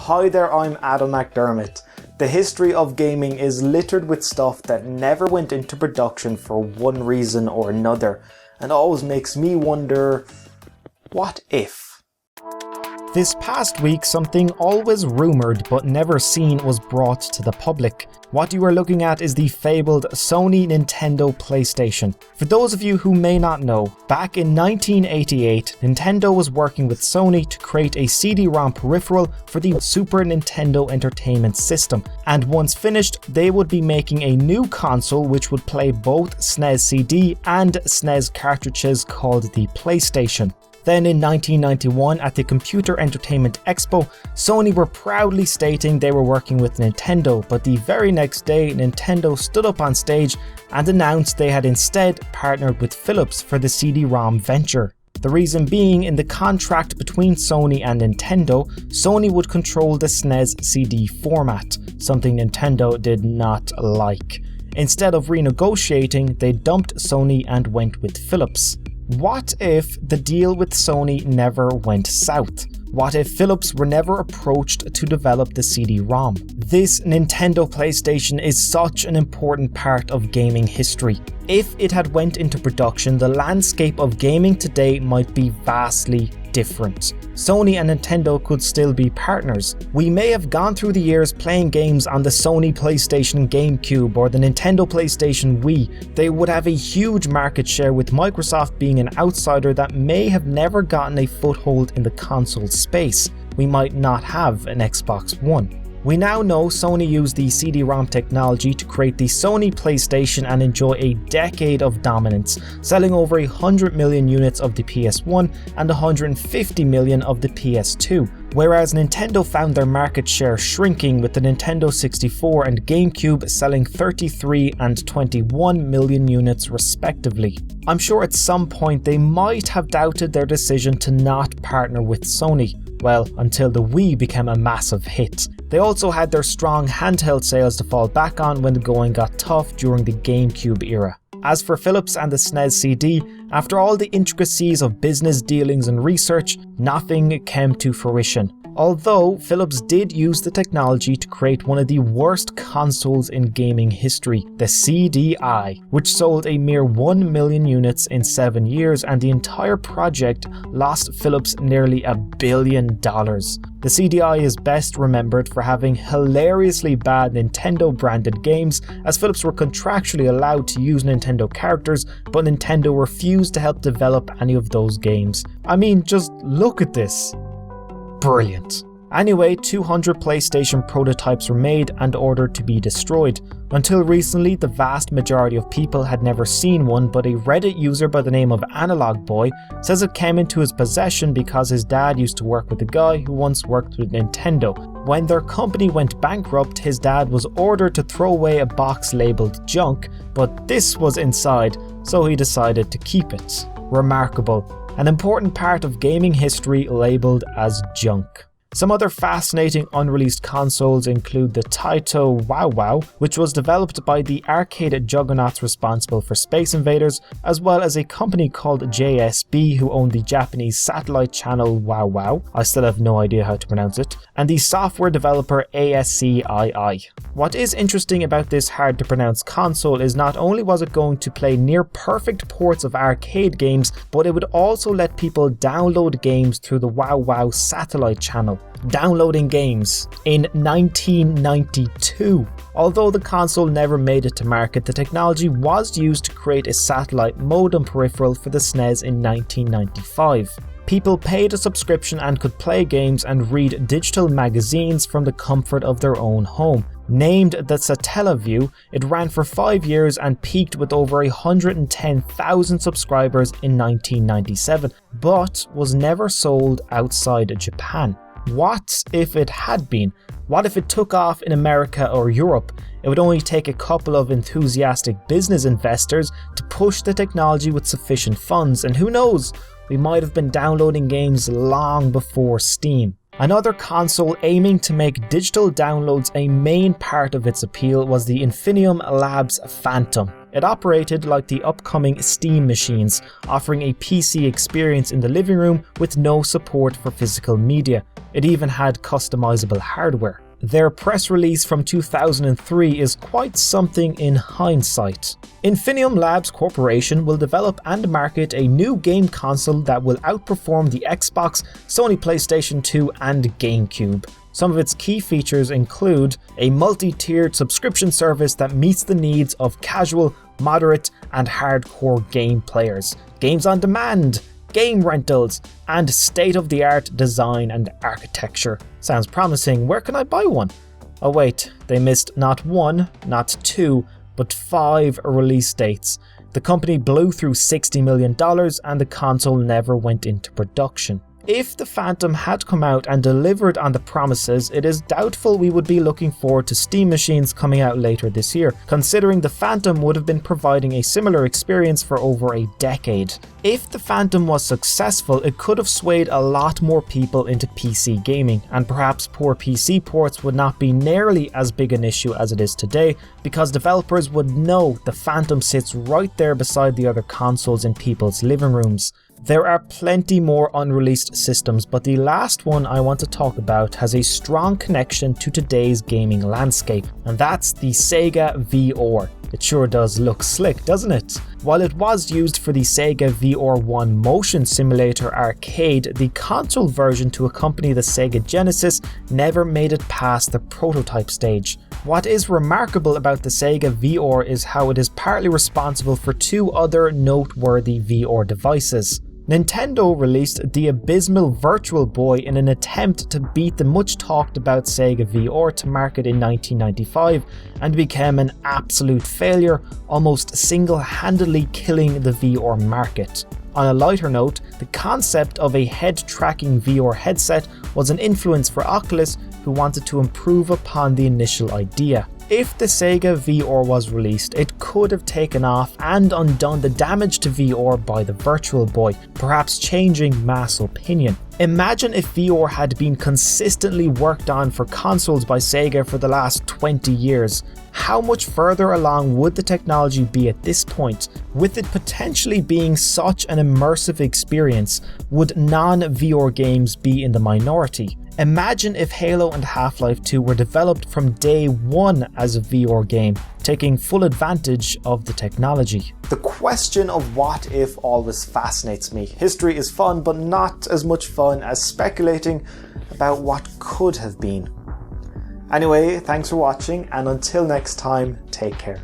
Hi there, I'm Adam McDermott. The history of gaming is littered with stuff that never went into production for one reason or another, and always makes me wonder, what if? This past week, something always rumoured but never seen was brought to the public. What you are looking at is the fabled Sony Nintendo PlayStation. For those of you who may not know, back in 1988, Nintendo was working with Sony to create a CD-ROM peripheral for the Super Nintendo Entertainment System, and once finished, they would be making a new console which would play both SNES CD and SNES cartridges called the PlayStation. Then in 1991 at the Computer Entertainment Expo, Sony were proudly stating they were working with Nintendo, but the very next day Nintendo stood up on stage and announced they had instead partnered with Philips for the CD-ROM venture. The reason being, in the contract between Sony and Nintendo, Sony would control the SNES CD format, something Nintendo did not like. Instead of renegotiating, they dumped Sony and went with Philips. What if the deal with Sony never went south? What if Philips were never approached to develop the CD-ROM? This Nintendo PlayStation is such an important part of gaming history. If it had went into production, the landscape of gaming today might be vastly different. Sony and Nintendo could still be partners. We may have gone through the years playing games on the Sony PlayStation GameCube or the Nintendo PlayStation Wii. They would have a huge market share, with Microsoft being an outsider that may have never gotten a foothold in the console space. We might not have an Xbox One. We now know Sony used the CD-ROM technology to create the Sony PlayStation and enjoy a decade of dominance, selling over 100 million units of the PS1 and 150 million of the PS2. Whereas Nintendo found their market share shrinking, with the Nintendo 64 and GameCube selling 33 and 21 million units respectively. I'm sure at some point they might have doubted their decision to not partner with Sony. Well, until the Wii became a massive hit. They also had their strong handheld sales to fall back on when the going got tough during the GameCube era. As for Philips and the SNES CD, after all the intricacies of business dealings and research, nothing came to fruition. Although Philips did use the technology to create one of the worst consoles in gaming history, the CDI, which sold a mere 1 million units in 7 years, and the entire project lost Philips nearly $1 billion. The CDI is best remembered for having hilariously bad Nintendo branded games, as Philips were contractually allowed to use Nintendo characters, but Nintendo refused to help develop any of those games. I mean, just look at this. Brilliant. Anyway, 200 PlayStation prototypes were made and ordered to be destroyed. Until recently, the vast majority of people had never seen one, but a Reddit user by the name of Analog Boy says it came into his possession because his dad used to work with a guy who once worked with Nintendo. When their company went bankrupt, his dad was ordered to throw away a box labelled junk, but this was inside, so he decided to keep it. Remarkable. An important part of gaming history labelled as junk. Some other fascinating unreleased consoles include the Taito WoW, which was developed by the arcade juggernauts responsible for Space Invaders, as well as a company called JSB who owned the Japanese satellite channel WoW. I still have no idea how to pronounce it. And the software developer ASCII. What is interesting about this hard to pronounce console is not only was it going to play near perfect ports of arcade games, but it would also let people download games through the WoW satellite channel. Downloading games in 1992. Although the console never made it to market, the technology was used to create a satellite modem peripheral for the SNES in 1995. People paid a subscription and could play games and read digital magazines from the comfort of their own home. Named the Satellaview, it ran for 5 years and peaked with over 110,000 subscribers in 1997, but was never sold outside Japan. What if it had been? What if it took off in America or Europe? It would only take a couple of enthusiastic business investors to push the technology with sufficient funds, and who knows, we might have been downloading games long before Steam. Another console aiming to make digital downloads a main part of its appeal was the Infinium Labs Phantom. It operated like the upcoming Steam machines, offering a PC experience in the living room with no support for physical media. It even had customizable hardware. Their press release from 2003 is quite something in hindsight. Infinium Labs Corporation will develop and market a new game console that will outperform the Xbox, Sony PlayStation 2 and GameCube. Some of its key features include a multi-tiered subscription service that meets the needs of casual, moderate and hardcore game players, games on demand, game rentals, and state-of-the-art design and architecture. Sounds promising. Where can I buy one? Oh wait, they missed not one, not two, but 5 release dates. The company blew through $60 million and the console never went into production. If the Phantom had come out and delivered on the promises, it is doubtful we would be looking forward to Steam machines coming out later this year, considering the Phantom would have been providing a similar experience for over a decade. If the Phantom was successful, it could have swayed a lot more people into PC gaming, and perhaps poor PC ports would not be nearly as big an issue as it is today, because developers would know the Phantom sits right there beside the other consoles in people's living rooms. There are plenty more unreleased systems, but the last one I want to talk about has a strong connection to today's gaming landscape, and that's the Sega VR. It sure does look slick, doesn't it? While it was used for the Sega VR1 motion simulator arcade, the console version to accompany the Sega Genesis never made it past the prototype stage. What is remarkable about the Sega VR is how it is partly responsible for 2 other noteworthy VR devices. Nintendo released the abysmal Virtual Boy in an attempt to beat the much talked about Sega VR to market in 1995 and became an absolute failure, almost single-handedly killing the VR market. On a lighter note, the concept of a head-tracking VR headset was an influence for Oculus, who wanted to improve upon the initial idea. If the Sega VR was released, it could have taken off and undone the damage to VR by the Virtual Boy, perhaps changing mass opinion. Imagine if VR had been consistently worked on for consoles by Sega for the last 20 years. How much further along would the technology be at this point? With it potentially being such an immersive experience, would non-VR games be in the minority? Imagine if Halo and Half-Life 2 were developed from day one as a VR game, taking full advantage of the technology. The question of what if always fascinates me. History is fun, but not as much fun as speculating about what could have been. Anyway, thanks for watching, and until next time, take care.